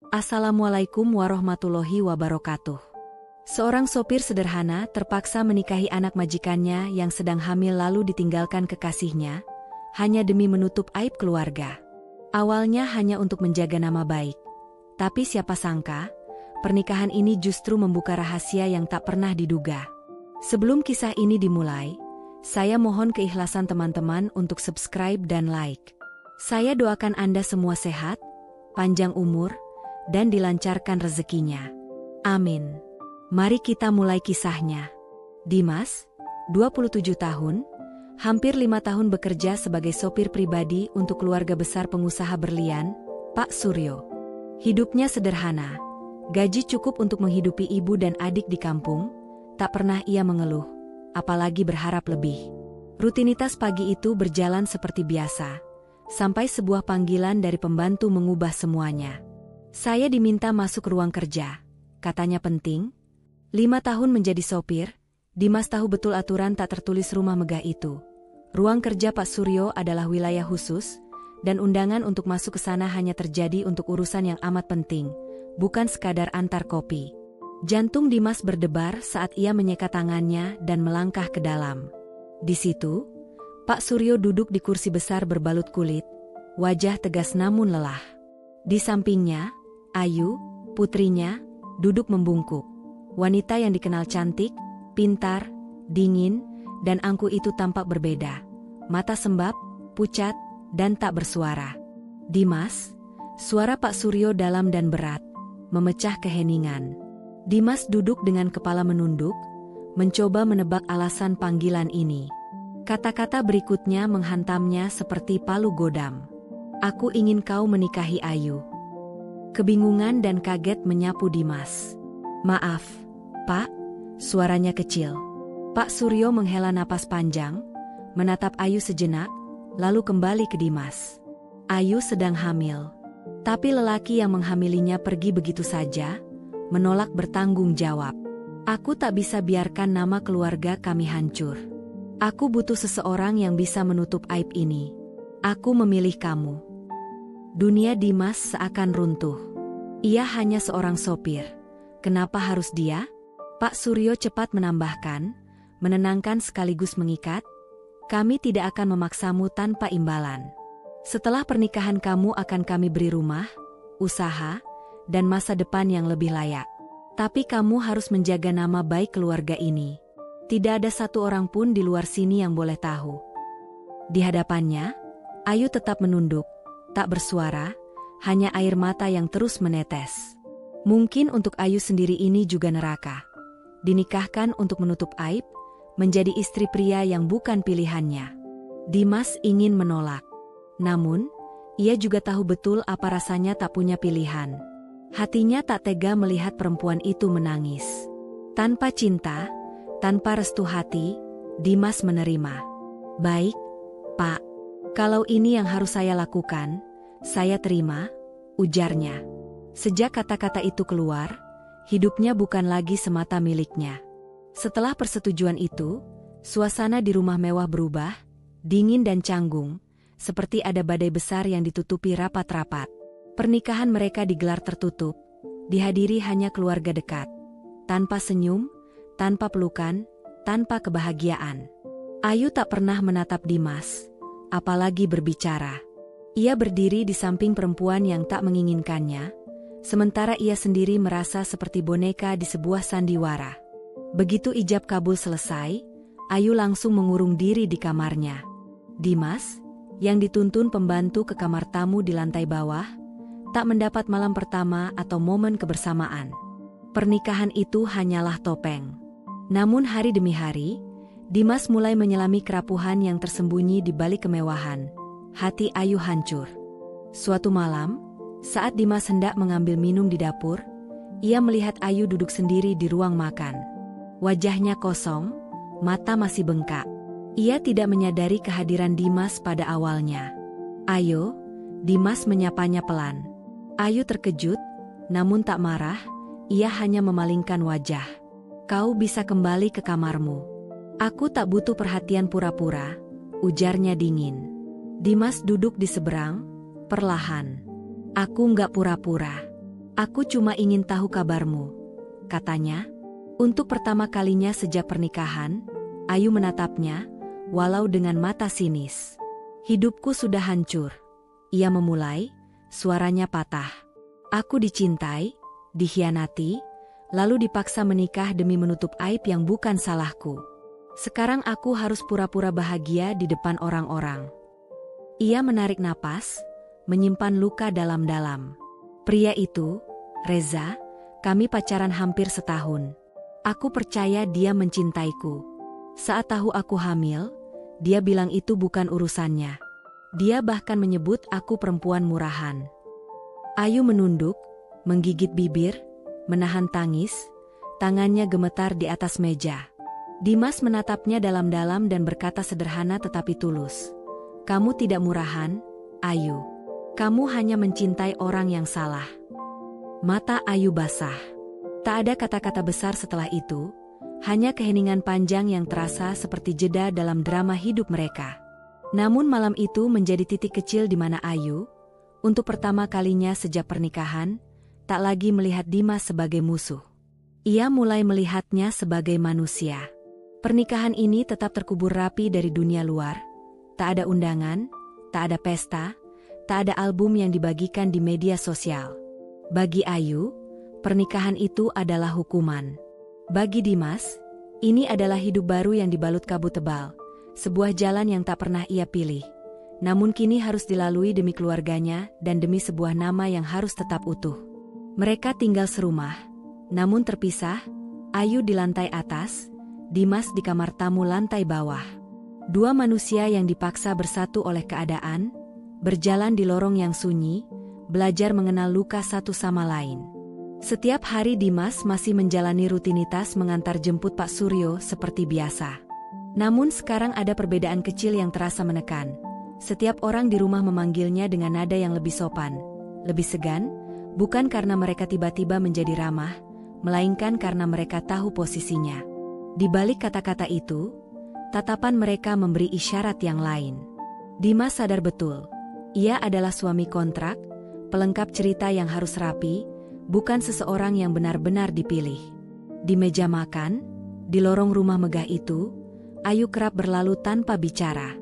Assalamualaikum warahmatullahi wabarakatuh. Seorang sopir sederhana terpaksa menikahi anak majikannya yang sedang hamil lalu ditinggalkan kekasihnya, hanya demi menutup aib keluarga. Awalnya hanya untuk menjaga nama baik. Tapi siapa sangka, pernikahan ini justru membuka rahasia yang tak pernah diduga. Sebelum kisah ini dimulai, saya mohon keikhlasan teman-teman untuk subscribe dan like. Saya doakan Anda semua sehat, panjang umur, dan dilancarkan rezekinya. Amin. Mari kita mulai kisahnya. Dimas, 27 tahun, hampir 5 tahun bekerja sebagai sopir pribadi untuk keluarga besar pengusaha berlian, Pak Suryo. Hidupnya sederhana, gaji cukup untuk menghidupi ibu dan adik di kampung, tak pernah ia mengeluh, apalagi berharap lebih. Rutinitas pagi itu berjalan seperti biasa, sampai sebuah panggilan dari pembantu mengubah semuanya. Saya diminta masuk ruang kerja, katanya penting. 5 tahun menjadi sopir, Dimas tahu betul aturan tak tertulis rumah megah itu. Ruang kerja Pak Suryo adalah wilayah khusus, dan undangan untuk masuk ke sana hanya terjadi untuk urusan yang amat penting, bukan sekadar antar kopi. Jantung Dimas berdebar saat ia menyeka tangannya dan melangkah ke dalam. Di situ, Pak Suryo duduk di kursi besar berbalut kulit, wajah tegas namun lelah. Di sampingnya, Ayu, putrinya, duduk membungkuk. Wanita yang dikenal cantik, pintar, dingin, dan angkuh itu tampak berbeda. Mata sembab, pucat, dan tak bersuara. Dimas, suara Pak Suryo dalam dan berat, memecah keheningan. Dimas duduk dengan kepala menunduk, mencoba menebak alasan panggilan ini. Kata-kata berikutnya menghantamnya seperti palu godam. Aku ingin kau menikahi Ayu. Kebingungan dan kaget menyapu Dimas. Maaf, Pak, suaranya kecil. Pak Suryo menghela napas panjang, menatap Ayu sejenak, lalu kembali ke Dimas. Ayu sedang hamil. Tapi lelaki yang menghamilinya pergi begitu saja, menolak bertanggung jawab. Aku tak bisa biarkan nama keluarga kami hancur. Aku butuh seseorang yang bisa menutup aib ini. Aku memilih kamu. Dunia Dimas seakan runtuh. Ia hanya seorang sopir. Kenapa harus dia? Pak Suryo cepat menambahkan, menenangkan sekaligus mengikat. Kami tidak akan memaksamu tanpa imbalan. Setelah pernikahan kamu akan kami beri rumah, usaha, dan masa depan yang lebih layak. Tapi kamu harus menjaga nama baik keluarga ini. Tidak ada satu orang pun di luar sini yang boleh tahu. Di hadapannya, Ayu tetap menunduk, tak bersuara, hanya air mata yang terus menetes. Mungkin untuk Ayu sendiri ini juga neraka. Dinikahkan untuk menutup aib, menjadi istri pria yang bukan pilihannya. Dimas ingin menolak. Namun, ia juga tahu betul apa rasanya tak punya pilihan. Hatinya tak tega melihat perempuan itu menangis. Tanpa cinta, tanpa restu hati, Dimas menerima. Baik, Pak. Kalau ini yang harus saya lakukan, saya terima, ujarnya. Sejak kata-kata itu keluar, hidupnya bukan lagi semata miliknya. Setelah persetujuan itu, suasana di rumah mewah berubah, dingin dan canggung, seperti ada badai besar yang ditutupi rapat-rapat. Pernikahan mereka digelar tertutup, dihadiri hanya keluarga dekat. Tanpa senyum, tanpa pelukan, tanpa kebahagiaan. Ayu tak pernah menatap Dimas, apalagi berbicara. Ia berdiri di samping perempuan yang tak menginginkannya, sementara ia sendiri merasa seperti boneka di sebuah sandiwara. Begitu ijab kabul selesai, Ayu langsung mengurung diri di kamarnya. Dimas, yang dituntun pembantu ke kamar tamu di lantai bawah, tak mendapat malam pertama atau momen kebersamaan. Pernikahan itu hanyalah topeng. Namun hari demi hari, Dimas mulai menyelami kerapuhan yang tersembunyi di balik kemewahan. Hati Ayu hancur. Suatu malam, saat Dimas hendak mengambil minum di dapur, ia melihat Ayu duduk sendiri di ruang makan. Wajahnya kosong, mata masih bengkak. Ia tidak menyadari kehadiran Dimas pada awalnya. Ayo, Dimas menyapanya pelan. Ayu terkejut, namun tak marah, ia hanya memalingkan wajah. Kau bisa kembali ke kamarmu. Aku tak butuh perhatian pura-pura, ujarnya dingin. Dimas duduk di seberang, perlahan. Aku nggak pura-pura. Aku cuma ingin tahu kabarmu, katanya. Untuk pertama kalinya sejak pernikahan, Ayu menatapnya, walau dengan mata sinis. Hidupku sudah hancur. Ia memulai, suaranya patah. Aku dicintai, dikhianati, lalu dipaksa menikah demi menutup aib yang bukan salahku. Sekarang aku harus pura-pura bahagia di depan orang-orang. Ia menarik napas, menyimpan luka dalam-dalam. Pria itu, Reza, kami pacaran hampir setahun. Aku percaya dia mencintaiku. Saat tahu aku hamil, dia bilang itu bukan urusannya. Dia bahkan menyebut aku perempuan murahan. Ayu menunduk, menggigit bibir, menahan tangis, tangannya gemetar di atas meja. Dimas menatapnya dalam-dalam dan berkata sederhana tetapi tulus. Kamu tidak murahan, Ayu. Kamu hanya mencintai orang yang salah. Mata Ayu basah. Tak ada kata-kata besar setelah itu, hanya keheningan panjang yang terasa seperti jeda dalam drama hidup mereka. Namun malam itu menjadi titik kecil di mana Ayu, untuk pertama kalinya sejak pernikahan, tak lagi melihat Dimas sebagai musuh. Ia mulai melihatnya sebagai manusia. Pernikahan ini tetap terkubur rapi dari dunia luar. Tak ada undangan, tak ada pesta, tak ada album yang dibagikan di media sosial. Bagi Ayu, pernikahan itu adalah hukuman. Bagi Dimas, ini adalah hidup baru yang dibalut kabut tebal, sebuah jalan yang tak pernah ia pilih. Namun kini harus dilalui demi keluarganya dan demi sebuah nama yang harus tetap utuh. Mereka tinggal serumah, namun terpisah, Ayu di lantai atas, Dimas di kamar tamu lantai bawah. Dua manusia yang dipaksa bersatu oleh keadaan, berjalan di lorong yang sunyi, belajar mengenal luka satu sama lain. Setiap hari Dimas masih menjalani rutinitas mengantar jemput Pak Suryo seperti biasa. Namun sekarang ada perbedaan kecil yang terasa menekan. Setiap orang di rumah memanggilnya dengan nada yang lebih sopan, lebih segan, bukan karena mereka tiba-tiba menjadi ramah, melainkan karena mereka tahu posisinya. Di balik kata-kata itu, tatapan mereka memberi isyarat yang lain. Dimas sadar betul, ia adalah suami kontrak, pelengkap cerita yang harus rapi, bukan seseorang yang benar-benar dipilih. Di meja makan, di lorong rumah megah itu, Ayu kerap berlalu tanpa bicara.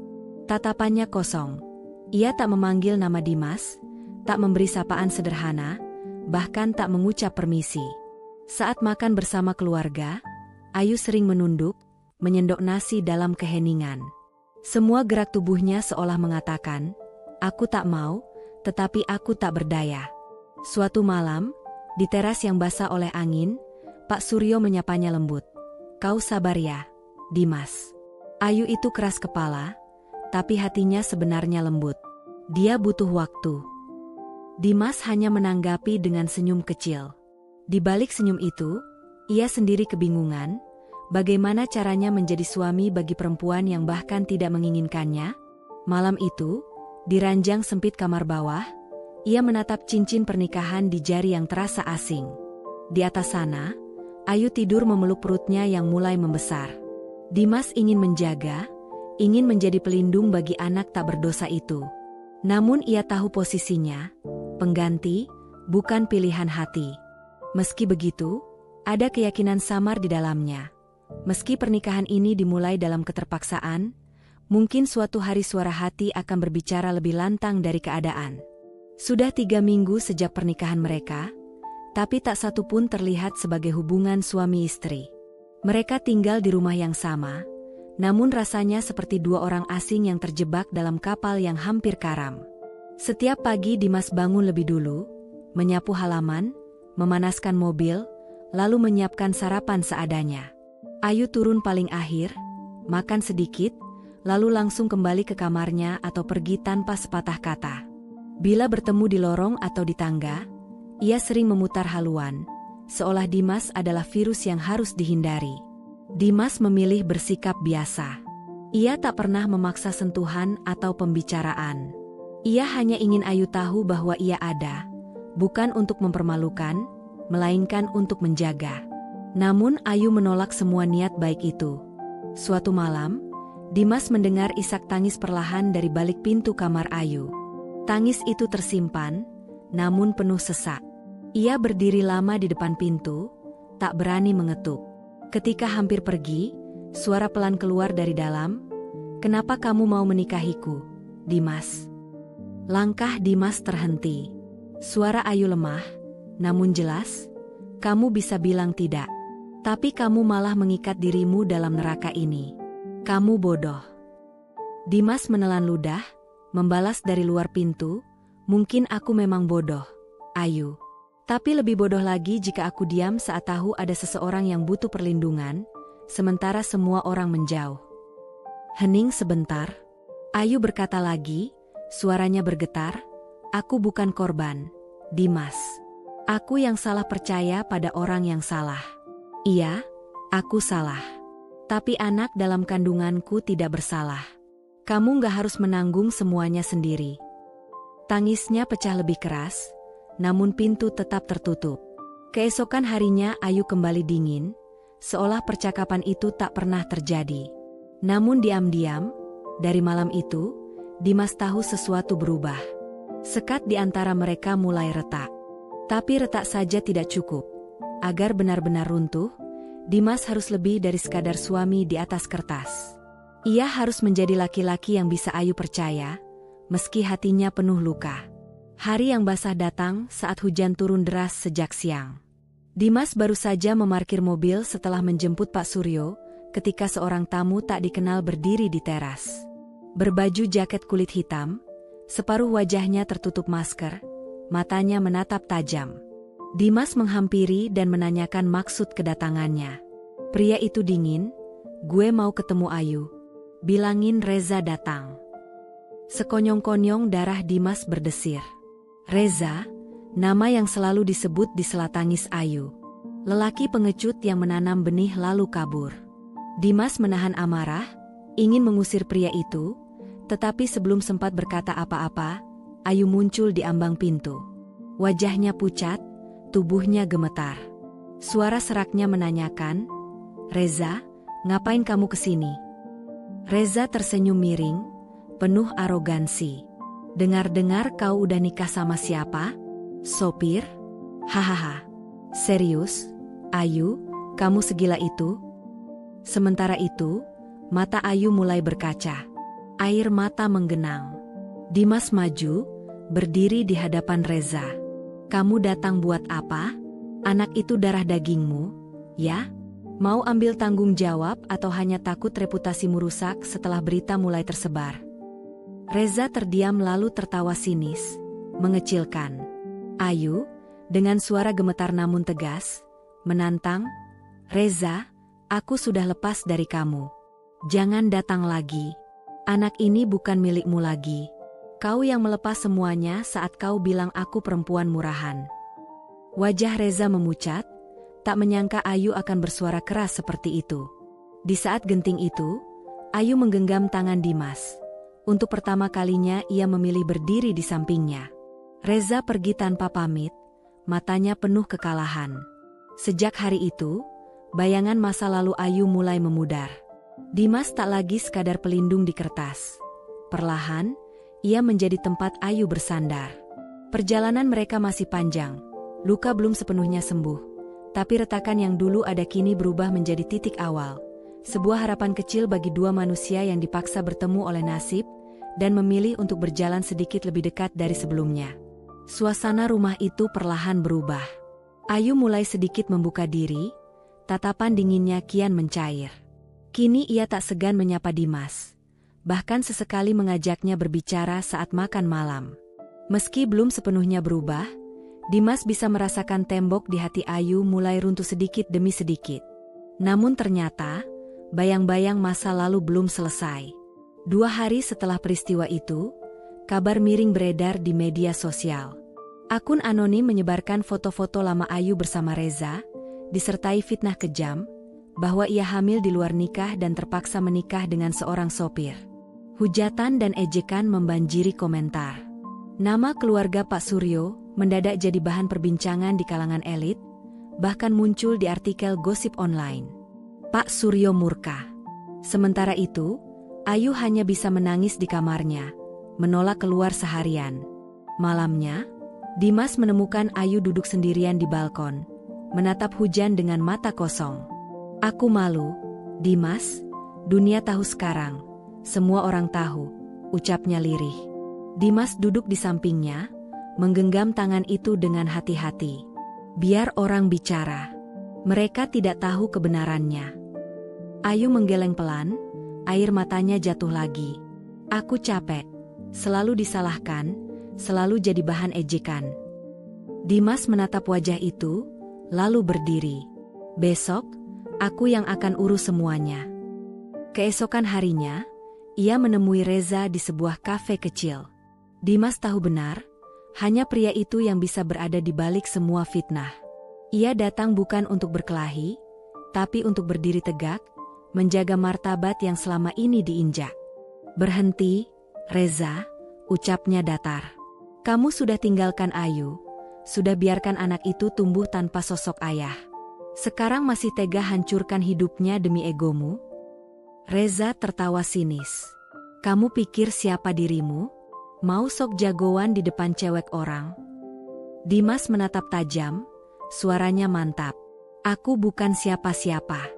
Tatapannya kosong. Ia tak memanggil nama Dimas, tak memberi sapaan sederhana, bahkan tak mengucap permisi. Saat makan bersama keluarga, Ayu sering menunduk, menyendok nasi dalam keheningan. Semua gerak tubuhnya seolah mengatakan, aku tak mau, tetapi aku tak berdaya. Suatu malam, di teras yang basah oleh angin, Pak Suryo menyapanya lembut. Kau sabar ya, Dimas. Ayu itu keras kepala, tapi hatinya sebenarnya lembut. Dia butuh waktu. Dimas hanya menanggapi dengan senyum kecil. Di balik senyum itu, ia sendiri kebingungan, bagaimana caranya menjadi suami bagi perempuan yang bahkan tidak menginginkannya. Malam itu, di ranjang sempit kamar bawah, ia menatap cincin pernikahan di jari yang terasa asing. Di atas sana, Ayu tidur memeluk perutnya yang mulai membesar. Dimas ingin menjaga, ingin menjadi pelindung bagi anak tak berdosa itu. Namun ia tahu posisinya, pengganti, bukan pilihan hati. Meski begitu, ada keyakinan samar di dalamnya. Meski pernikahan ini dimulai dalam keterpaksaan, mungkin suatu hari suara hati akan berbicara lebih lantang dari keadaan. Sudah 3 minggu sejak pernikahan mereka, tapi tak satu pun terlihat sebagai hubungan suami istri. Mereka tinggal di rumah yang sama, namun rasanya seperti dua orang asing yang terjebak dalam kapal yang hampir karam. Setiap pagi Dimas bangun lebih dulu, menyapu halaman, memanaskan mobil, lalu menyiapkan sarapan seadanya. Ayu turun paling akhir, makan sedikit, lalu langsung kembali ke kamarnya atau pergi tanpa sepatah kata. Bila bertemu di lorong atau di tangga, ia sering memutar haluan, seolah Dimas adalah virus yang harus dihindari. Dimas memilih bersikap biasa. Ia tak pernah memaksa sentuhan atau pembicaraan. Ia hanya ingin Ayu tahu bahwa ia ada, bukan untuk mempermalukan, melainkan untuk menjaga. Namun Ayu menolak semua niat baik itu. Suatu malam, Dimas mendengar isak tangis perlahan dari balik pintu kamar Ayu. Tangis itu tersimpan, namun penuh sesak. Ia berdiri lama di depan pintu, tak berani mengetuk. Ketika hampir pergi, suara pelan keluar dari dalam, "Kenapa kamu mau menikahiku, Dimas?" Langkah Dimas terhenti. Suara Ayu lemah, namun jelas, "Kamu bisa bilang tidak. Tapi kamu malah mengikat dirimu dalam neraka ini. Kamu bodoh." Dimas menelan ludah, membalas dari luar pintu, "Mungkin aku memang bodoh, Ayu. Tapi lebih bodoh lagi jika aku diam saat tahu ada seseorang yang butuh perlindungan, sementara semua orang menjauh." Hening sebentar. Ayu berkata lagi, suaranya bergetar, "Aku bukan korban, Dimas. Aku yang salah percaya pada orang yang salah. Iya, aku salah. Tapi anak dalam kandunganku tidak bersalah. Kamu gak harus menanggung semuanya sendiri." Tangisnya pecah lebih keras, namun pintu tetap tertutup. Keesokan harinya Ayu kembali dingin, seolah percakapan itu tak pernah terjadi. Namun diam-diam, dari malam itu, Dimas tahu sesuatu berubah. Sekat di antara mereka mulai retak. Tapi retak saja tidak cukup. Agar benar-benar runtuh, Dimas harus lebih dari sekadar suami di atas kertas. Ia harus menjadi laki-laki yang bisa Ayu percaya, meski hatinya penuh luka. Hari yang basah datang saat hujan turun deras sejak siang. Dimas baru saja memarkir mobil setelah menjemput Pak Suryo, ketika seorang tamu tak dikenal berdiri di teras. Berbaju jaket kulit hitam, separuh wajahnya tertutup masker, matanya menatap tajam. Dimas menghampiri dan menanyakan maksud kedatangannya. Pria itu dingin, "Gue mau ketemu Ayu. Bilangin Reza datang." Sekonyong-konyong darah Dimas berdesir. Reza, nama yang selalu disebut di sela tangis Ayu. Lelaki pengecut yang menanam benih lalu kabur. Dimas menahan amarah, ingin mengusir pria itu, tetapi sebelum sempat berkata apa-apa, Ayu muncul di ambang pintu. Wajahnya pucat, tubuhnya gemetar. Suara seraknya menanyakan, "Reza, ngapain kamu kesini?" Reza tersenyum miring, penuh arogansi. "Dengar-dengar kau udah nikah sama siapa? Sopir?" "Hahaha. Serius, Ayu, kamu segila itu?" Sementara itu, mata Ayu mulai berkaca. Air mata menggenang. Dimas maju, berdiri di hadapan Reza. "Kamu datang buat apa? Anak itu darah dagingmu, ya? Mau ambil tanggung jawab atau hanya takut reputasimu rusak setelah berita mulai tersebar?" Reza terdiam lalu tertawa sinis, mengecilkan. Ayu, dengan suara gemetar namun tegas, menantang, "Reza, aku sudah lepas dari kamu. Jangan datang lagi. Anak ini bukan milikmu lagi. Kau yang melepas semuanya saat kau bilang aku perempuan murahan." Wajah Reza memucat, tak menyangka Ayu akan bersuara keras seperti itu. Di saat genting itu, Ayu menggenggam tangan Dimas. Untuk pertama kalinya ia memilih berdiri di sampingnya. Reza pergi tanpa pamit, matanya penuh kekalahan. Sejak hari itu, bayangan masa lalu Ayu mulai memudar. Dimas tak lagi sekadar pelindung di kertas. Perlahan, ia menjadi tempat Ayu bersandar. Perjalanan mereka masih panjang, luka belum sepenuhnya sembuh. Tapi retakan yang dulu ada kini berubah menjadi titik awal. Sebuah harapan kecil bagi dua manusia yang dipaksa bertemu oleh nasib, dan memilih untuk berjalan sedikit lebih dekat dari sebelumnya. Suasana rumah itu perlahan berubah. Ayu mulai sedikit membuka diri, tatapan dinginnya kian mencair. Kini ia tak segan menyapa Dimas. Bahkan sesekali mengajaknya berbicara saat makan malam. Meski belum sepenuhnya berubah, Dimas bisa merasakan tembok di hati Ayu mulai runtuh sedikit demi sedikit. Namun ternyata, bayang-bayang masa lalu belum selesai. 2 hari setelah peristiwa itu, kabar miring beredar di media sosial. Akun anonim menyebarkan foto-foto lama Ayu bersama Reza, disertai fitnah kejam, bahwa ia hamil di luar nikah dan terpaksa menikah dengan seorang sopir. Hujatan dan ejekan membanjiri komentar. Nama keluarga Pak Suryo mendadak jadi bahan perbincangan di kalangan elit, bahkan muncul di artikel gosip online. Pak Suryo murka. Sementara itu, Ayu hanya bisa menangis di kamarnya, menolak keluar seharian. Malamnya, Dimas menemukan Ayu duduk sendirian di balkon, menatap hujan dengan mata kosong. Aku malu, Dimas, dunia tahu sekarang, semua orang tahu, ucapnya lirih. Dimas duduk di sampingnya, menggenggam tangan itu dengan hati-hati. Biar orang bicara, mereka tidak tahu kebenarannya. Ayu menggeleng pelan, air matanya jatuh lagi. Aku capek, selalu disalahkan, selalu jadi bahan ejekan. Dimas menatap wajah itu, lalu berdiri. Besok, aku yang akan urus semuanya. Keesokan harinya, ia menemui Reza di sebuah kafe kecil. Dimas tahu benar, hanya pria itu yang bisa berada di balik semua fitnah. Ia datang bukan untuk berkelahi, tapi untuk berdiri tegak, menjaga martabat yang selama ini diinjak. Berhenti, Reza, ucapnya datar. Kamu sudah tinggalkan Ayu, sudah biarkan anak itu tumbuh tanpa sosok ayah. Sekarang masih tega hancurkan hidupnya demi egomu? Reza tertawa sinis. Kamu pikir siapa dirimu? Mau sok jagoan di depan cewek orang? Dimas menatap tajam, suaranya mantap. Aku bukan siapa-siapa.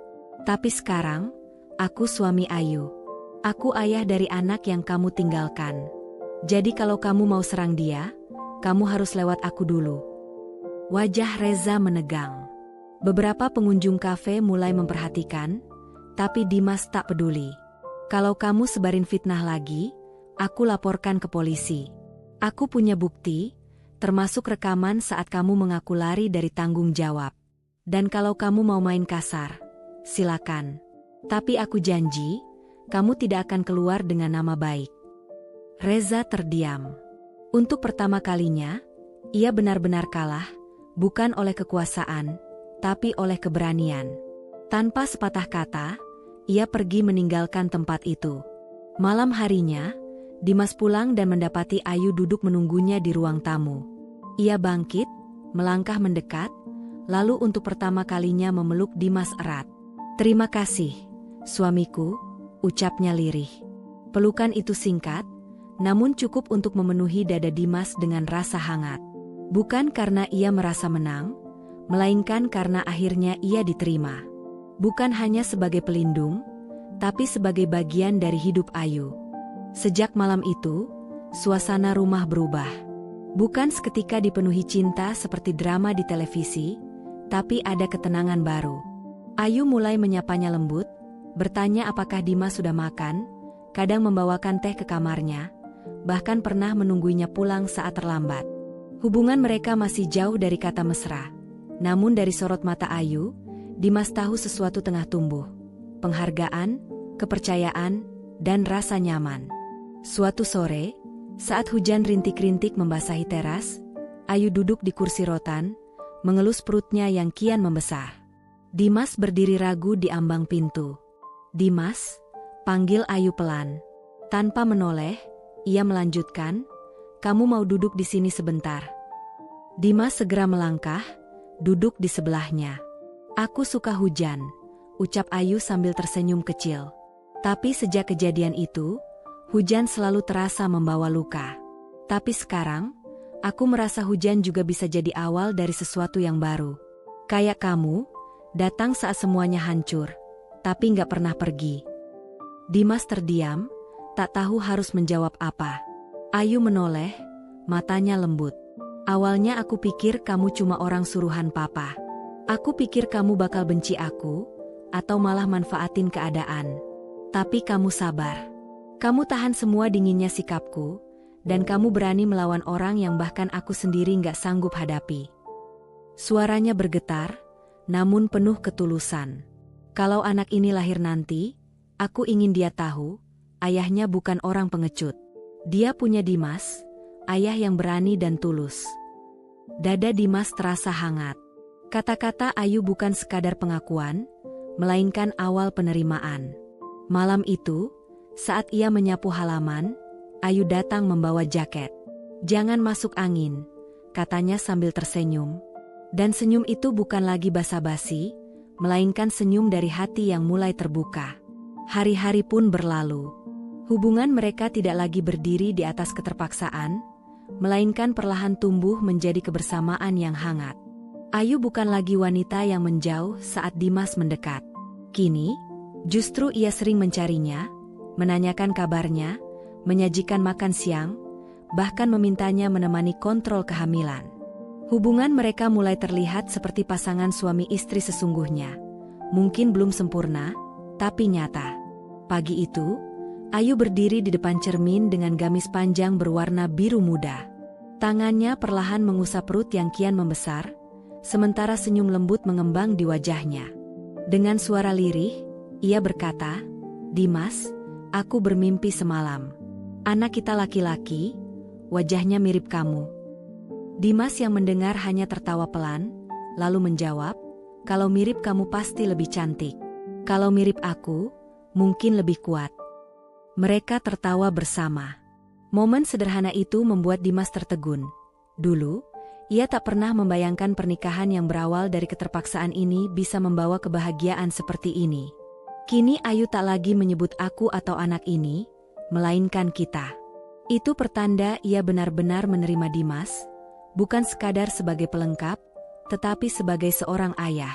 Tapi sekarang, aku suami Ayu. Aku ayah dari anak yang kamu tinggalkan. Jadi kalau kamu mau serang dia, kamu harus lewat aku dulu. Wajah Reza menegang. Beberapa pengunjung kafe mulai memperhatikan, tapi Dimas tak peduli. Kalau kamu sebarin fitnah lagi, aku laporkan ke polisi. Aku punya bukti, termasuk rekaman saat kamu mengaku lari dari tanggung jawab. Dan kalau kamu mau main kasar, silakan. Tapi aku janji, kamu tidak akan keluar dengan nama baik. Reza terdiam. Untuk pertama kalinya, ia benar-benar kalah, bukan oleh kekuasaan, tapi oleh keberanian. Tanpa sepatah kata, ia pergi meninggalkan tempat itu. Malam harinya, Dimas pulang dan mendapati Ayu duduk menunggunya di ruang tamu. Ia bangkit, melangkah mendekat, lalu untuk pertama kalinya memeluk Dimas erat. Terima kasih, suamiku, ucapnya lirih. Pelukan itu singkat, namun cukup untuk memenuhi dada Dimas dengan rasa hangat. Bukan karena ia merasa menang, melainkan karena akhirnya ia diterima. Bukan hanya sebagai pelindung, tapi sebagai bagian dari hidup Ayu. Sejak malam itu, suasana rumah berubah. Bukan seketika dipenuhi cinta seperti drama di televisi, tapi ada ketenangan baru. Ayu mulai menyapanya lembut, bertanya apakah Dimas sudah makan, kadang membawakan teh ke kamarnya, bahkan pernah menungguinya pulang saat terlambat. Hubungan mereka masih jauh dari kata mesra. Namun dari sorot mata Ayu, Dimas tahu sesuatu tengah tumbuh. Penghargaan, kepercayaan, dan rasa nyaman. Suatu sore, saat hujan rintik-rintik membasahi teras, Ayu duduk di kursi rotan, mengelus perutnya yang kian membesar. Dimas berdiri ragu di ambang pintu. Dimas, panggil Ayu pelan. Tanpa menoleh, ia melanjutkan, kamu mau duduk di sini sebentar. Dimas segera melangkah, duduk di sebelahnya. Aku suka hujan, ucap Ayu sambil tersenyum kecil. Tapi sejak kejadian itu, hujan selalu terasa membawa luka. Tapi sekarang, aku merasa hujan juga bisa jadi awal dari sesuatu yang baru. Kayak kamu, datang saat semuanya hancur, tapi nggak pernah pergi. Dimas terdiam, tak tahu harus menjawab apa. Ayu menoleh, matanya lembut. Awalnya aku pikir kamu cuma orang suruhan papa. Aku pikir kamu bakal benci aku, atau malah manfaatin keadaan. Tapi kamu sabar. Kamu tahan semua dinginnya sikapku, dan kamu berani melawan orang yang bahkan aku sendiri nggak sanggup hadapi. Suaranya bergetar, namun penuh ketulusan. Kalau anak ini lahir nanti, aku ingin dia tahu, ayahnya bukan orang pengecut. Dia punya Dimas, ayah yang berani dan tulus. Dada Dimas terasa hangat. Kata-kata Ayu bukan sekadar pengakuan, melainkan awal penerimaan. Malam itu, saat ia menyapu halaman, Ayu datang membawa jaket. Jangan masuk angin, katanya sambil tersenyum. Dan senyum itu bukan lagi basa-basi, melainkan senyum dari hati yang mulai terbuka. Hari-hari pun berlalu. Hubungan mereka tidak lagi berdiri di atas keterpaksaan, melainkan perlahan tumbuh menjadi kebersamaan yang hangat. Ayu bukan lagi wanita yang menjauh saat Dimas mendekat. Kini, justru ia sering mencarinya, menanyakan kabarnya, menyajikan makan siang, bahkan memintanya menemani kontrol kehamilan. Hubungan mereka mulai terlihat seperti pasangan suami istri sesungguhnya. Mungkin belum sempurna, tapi nyata. Pagi itu, Ayu berdiri di depan cermin dengan gamis panjang berwarna biru muda. Tangannya perlahan mengusap perut yang kian membesar, sementara senyum lembut mengembang di wajahnya. Dengan suara lirih, ia berkata, "Dimas, aku bermimpi semalam. Anak kita laki-laki, wajahnya mirip kamu." Dimas yang mendengar hanya tertawa pelan, lalu menjawab, "Kalau mirip kamu pasti lebih cantik. Kalau mirip aku, mungkin lebih kuat." Mereka tertawa bersama. Momen sederhana itu membuat Dimas tertegun. Dulu, ia tak pernah membayangkan pernikahan yang berawal dari keterpaksaan ini bisa membawa kebahagiaan seperti ini. Kini Ayu tak lagi menyebut aku atau anak ini, melainkan kita. Itu pertanda ia benar-benar menerima Dimas, bukan sekadar sebagai pelengkap, tetapi sebagai seorang ayah.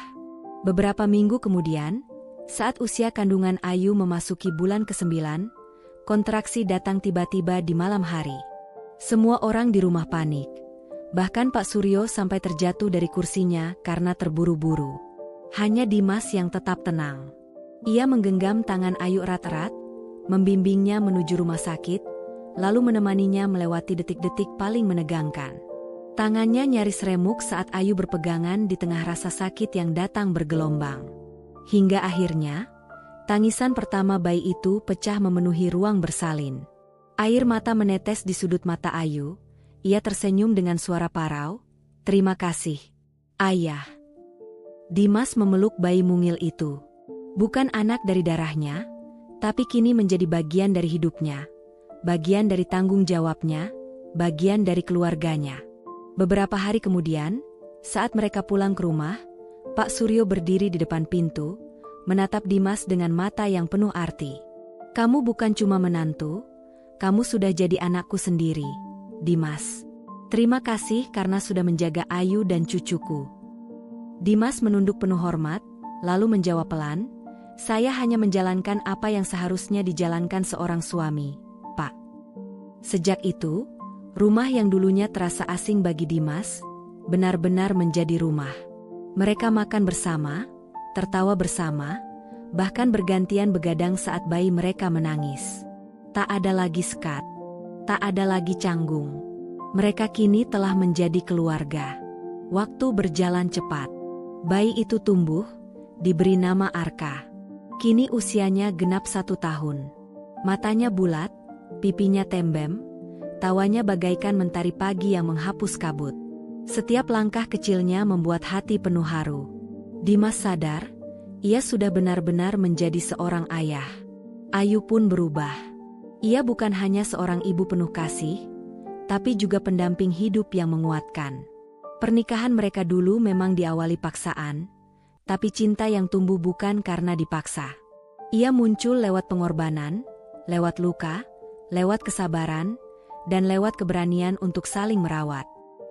Beberapa minggu kemudian, saat usia kandungan Ayu memasuki bulan ke-9, kontraksi datang tiba-tiba di malam hari. Semua orang di rumah panik. Bahkan Pak Suryo sampai terjatuh dari kursinya karena terburu-buru. Hanya Dimas yang tetap tenang. Ia menggenggam tangan Ayu erat-erat, membimbingnya menuju rumah sakit, lalu menemaninya melewati detik-detik paling menegangkan. Tangannya nyaris remuk saat Ayu berpegangan di tengah rasa sakit yang datang bergelombang. Hingga akhirnya, tangisan pertama bayi itu pecah memenuhi ruang bersalin. Air mata menetes di sudut mata Ayu, ia tersenyum dengan suara parau, "Terima kasih, Ayah." Dimas memeluk bayi mungil itu. Bukan anak dari darahnya, tapi kini menjadi bagian dari hidupnya, bagian dari tanggung jawabnya, bagian dari keluarganya. Beberapa hari kemudian, saat mereka pulang ke rumah, Pak Suryo berdiri di depan pintu, menatap Dimas dengan mata yang penuh arti. "Kamu bukan cuma menantu, kamu sudah jadi anakku sendiri, Dimas. Terima kasih karena sudah menjaga Ayu dan cucuku." Dimas menunduk penuh hormat, lalu menjawab pelan, "Saya hanya menjalankan apa yang seharusnya dijalankan seorang suami, Pak." Sejak itu, rumah yang dulunya terasa asing bagi Dimas, benar-benar menjadi rumah. Mereka makan bersama, tertawa bersama, bahkan bergantian begadang saat bayi mereka menangis. Tak ada lagi sekat, tak ada lagi canggung. Mereka kini telah menjadi keluarga. Waktu berjalan cepat. Bayi itu tumbuh, diberi nama Arka. Kini usianya genap 1 tahun. Matanya bulat, pipinya tembem, tawanya bagaikan mentari pagi yang menghapus kabut. Setiap langkah kecilnya membuat hati penuh haru. Dimas sadar, ia sudah benar-benar menjadi seorang ayah. Ayu pun berubah. Ia bukan hanya seorang ibu penuh kasih, tapi juga pendamping hidup yang menguatkan. Pernikahan mereka dulu memang diawali paksaan, tapi cinta yang tumbuh bukan karena dipaksa. Ia muncul lewat pengorbanan, lewat luka, lewat kesabaran, dan lewat keberanian untuk saling merawat.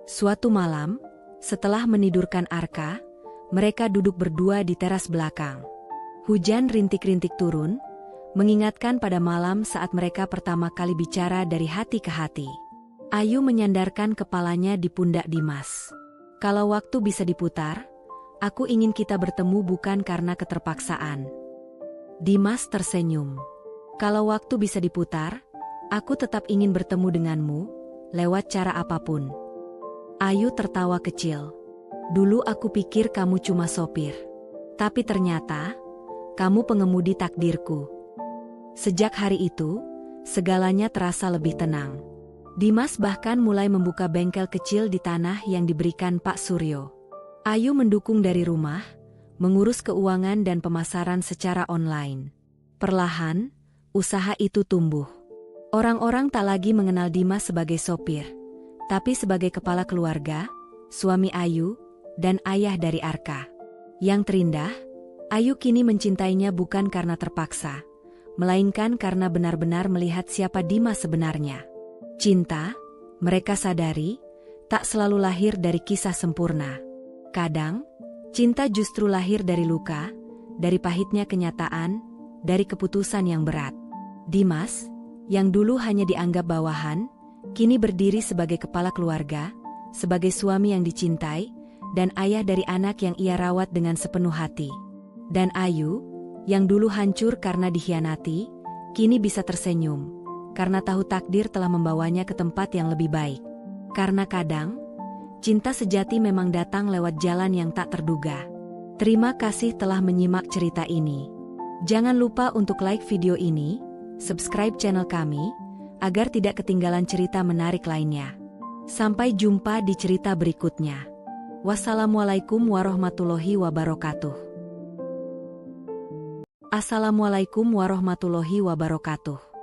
Suatu malam, setelah menidurkan Arka, mereka duduk berdua di teras belakang. Hujan rintik-rintik turun, mengingatkan pada malam saat mereka pertama kali bicara dari hati ke hati. Ayu menyandarkan kepalanya di pundak Dimas. "Kalau waktu bisa diputar, aku ingin kita bertemu bukan karena keterpaksaan." Dimas tersenyum. "Kalau waktu bisa diputar, aku tetap ingin bertemu denganmu, lewat cara apapun." Ayu tertawa kecil. "Dulu aku pikir kamu cuma sopir. Tapi ternyata, kamu pengemudi takdirku." Sejak hari itu, segalanya terasa lebih tenang. Dimas bahkan mulai membuka bengkel kecil di tanah yang diberikan Pak Suryo. Ayu mendukung dari rumah, mengurus keuangan dan pemasaran secara online. Perlahan, usaha itu tumbuh. Orang-orang tak lagi mengenal Dimas sebagai sopir, tapi sebagai kepala keluarga, suami Ayu, dan ayah dari Arka. Yang terindah, Ayu kini mencintainya bukan karena terpaksa, melainkan karena benar-benar melihat siapa Dimas sebenarnya. Cinta, Mereka sadari, tak selalu lahir dari kisah sempurna. Kadang, cinta justru lahir dari luka, dari pahitnya kenyataan, dari keputusan yang berat. Dimas, yang dulu hanya dianggap bawahan, kini berdiri sebagai kepala keluarga, sebagai suami yang dicintai, dan ayah dari anak yang ia rawat dengan sepenuh hati. Dan Ayu, yang dulu hancur karena dikhianati, kini bisa tersenyum, karena tahu takdir telah membawanya ke tempat yang lebih baik. Karena kadang, cinta sejati memang datang lewat jalan yang tak terduga. Terima kasih telah menyimak cerita ini. Jangan lupa untuk like video ini, subscribe channel kami, agar tidak ketinggalan cerita menarik lainnya. Sampai jumpa di cerita berikutnya. Wassalamualaikum warahmatullahi wabarakatuh. Assalamualaikum warahmatullahi wabarakatuh.